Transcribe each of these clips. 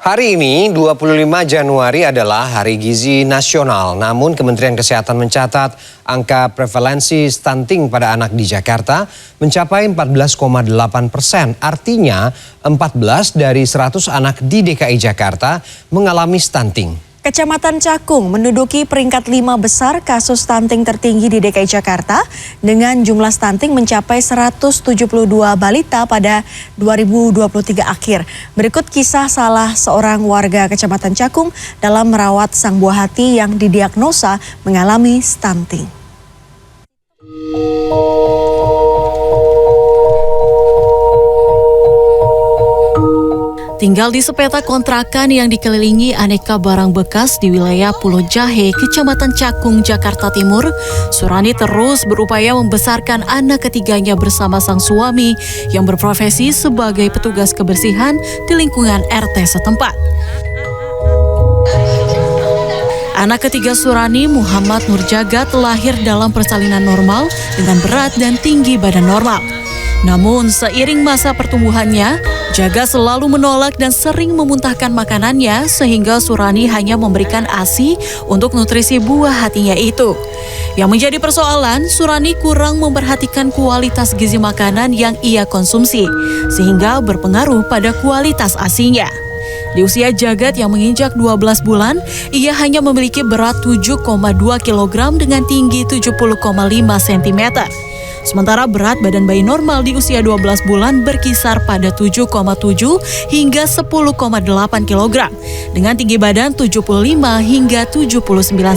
Hari ini 25 Januari adalah Hari Gizi Nasional. Namun Kementerian Kesehatan mencatat angka prevalensi stunting pada anak di Jakarta mencapai 14,8%. Artinya 14 dari 100 anak di DKI Jakarta mengalami stunting. Kecamatan Cakung menduduki peringkat 5 besar kasus stunting tertinggi di DKI Jakarta dengan jumlah stunting mencapai 172 balita pada 2023 akhir. Berikut kisah salah seorang warga Kecamatan Cakung dalam merawat sang buah hati yang didiagnosa mengalami stunting. Tinggal di sepeta kontrakan yang dikelilingi aneka barang bekas di wilayah Pulau Jahe, Kecamatan Cakung, Jakarta Timur, Surani terus berupaya membesarkan anak ketiganya bersama sang suami yang berprofesi sebagai petugas kebersihan di lingkungan RT setempat. Anak ketiga Surani, Muhammad Nurjagat, lahir dalam persalinan normal dengan berat dan tinggi badan normal. Namun seiring masa pertumbuhannya, Jaga selalu menolak dan sering memuntahkan makanannya sehingga Surani hanya memberikan ASI untuk nutrisi buah hatinya itu. Yang menjadi persoalan, Surani kurang memperhatikan kualitas gizi makanan yang ia konsumsi sehingga berpengaruh pada kualitas ASI-nya. Di usia Jagat yang menginjak 12 bulan, ia hanya memiliki berat 7,2 kg dengan tinggi 70,5 cm. Sementara berat badan bayi normal di usia 12 bulan berkisar pada 7,7 hingga 10,8 kg dengan tinggi badan 75 hingga 79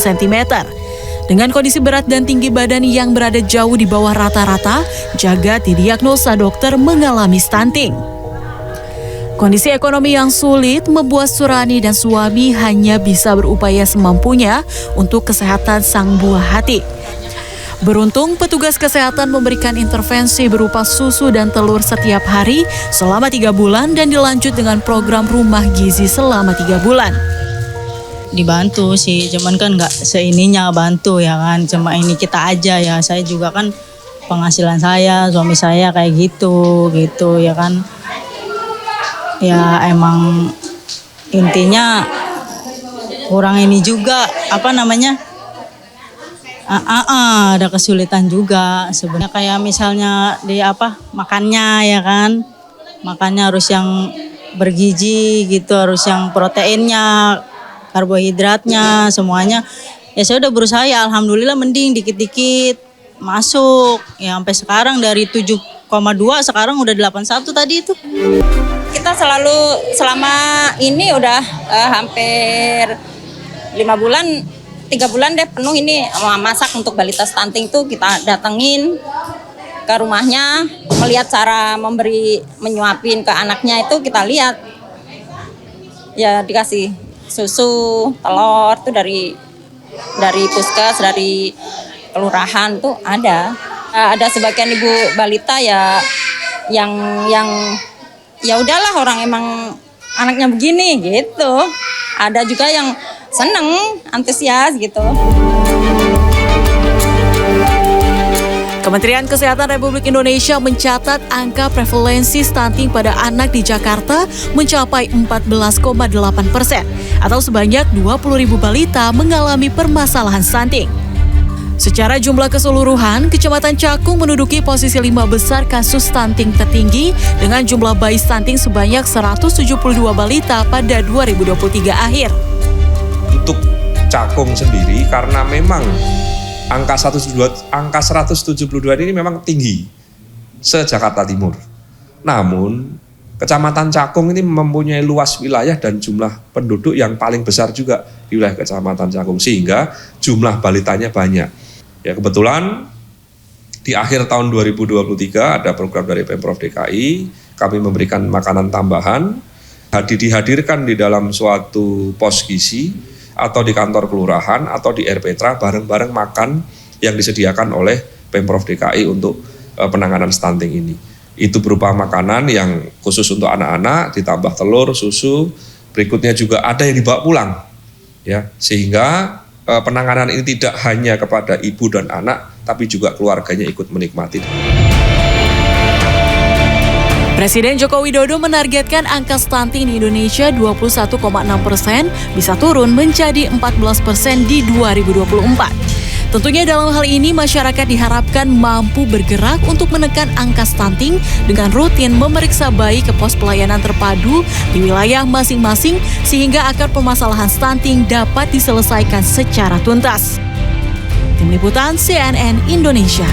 cm. Dengan kondisi berat dan tinggi badan yang berada jauh di bawah rata-rata, Jagat didiagnosa dokter mengalami stunting. Kondisi ekonomi yang sulit membuat Surani dan suami hanya bisa berupaya semampunya untuk kesehatan sang buah hati. Beruntung, petugas kesehatan memberikan intervensi berupa susu dan telur setiap hari selama 3 bulan dan dilanjut dengan program rumah gizi selama 3 bulan. Dibantu sih, cuman kan nggak seininya bantu ya kan, cuma ini kita aja ya. Saya juga kan penghasilan saya, suami saya kayak gitu ya kan. Ya emang intinya kurang ini juga, ada kesulitan juga sebenarnya, kayak misalnya di makannya ya kan, makannya harus yang bergizi gitu, harus yang proteinnya, karbohidratnya, semuanya. Ya saya udah berusaha ya, alhamdulillah mending dikit-dikit masuk. Ya sampai sekarang dari 7,2 sekarang udah 8,1 tadi itu. Kita selalu selama ini udah hampir 3 bulan deh penuh ini masak untuk balita stunting tuh. Kita datengin ke rumahnya, melihat cara menyuapin ke anaknya itu kita lihat. Ya dikasih susu, telur tuh dari puskes, dari kelurahan tuh ada. Ada sebagian ibu balita ya yang ya udahlah, orang emang anaknya begini gitu. Ada juga yang seneng, antusias gitu. Kementerian Kesehatan Republik Indonesia mencatat angka prevalensi stunting pada anak di Jakarta mencapai 14,8% atau sebanyak 20.000 balita mengalami permasalahan stunting. Secara jumlah keseluruhan, Kecamatan Cakung menduduki posisi 5 besar kasus stunting tertinggi dengan jumlah bayi stunting sebanyak 172 balita pada 2023 akhir. Untuk Cakung sendiri, karena memang angka 172 ini memang tinggi se-Jakarta Timur. Namun, Kecamatan Cakung ini mempunyai luas wilayah dan jumlah penduduk yang paling besar juga di wilayah Kecamatan Cakung, sehingga jumlah balitanya banyak. Ya kebetulan di akhir tahun 2023 ada program dari Pemprov DKI, kami memberikan makanan tambahan, dihadirkan di dalam suatu pos gizi atau di kantor kelurahan atau di RPTRA bareng-bareng makan yang disediakan oleh Pemprov DKI untuk penanganan stunting ini. Itu berupa makanan yang khusus untuk anak-anak, ditambah telur, susu, berikutnya juga ada yang dibawa pulang. Ya, sehingga penanganan ini tidak hanya kepada ibu dan anak, tapi juga keluarganya ikut menikmati. Presiden Joko Widodo menargetkan angka stunting di Indonesia 21,6% bisa turun menjadi 14% di 2024. Tentunya dalam hal ini masyarakat diharapkan mampu bergerak untuk menekan angka stunting dengan rutin memeriksa bayi ke pos pelayanan terpadu di wilayah masing-masing sehingga akar permasalahan stunting dapat diselesaikan secara tuntas. Tim Liputan CNN Indonesia.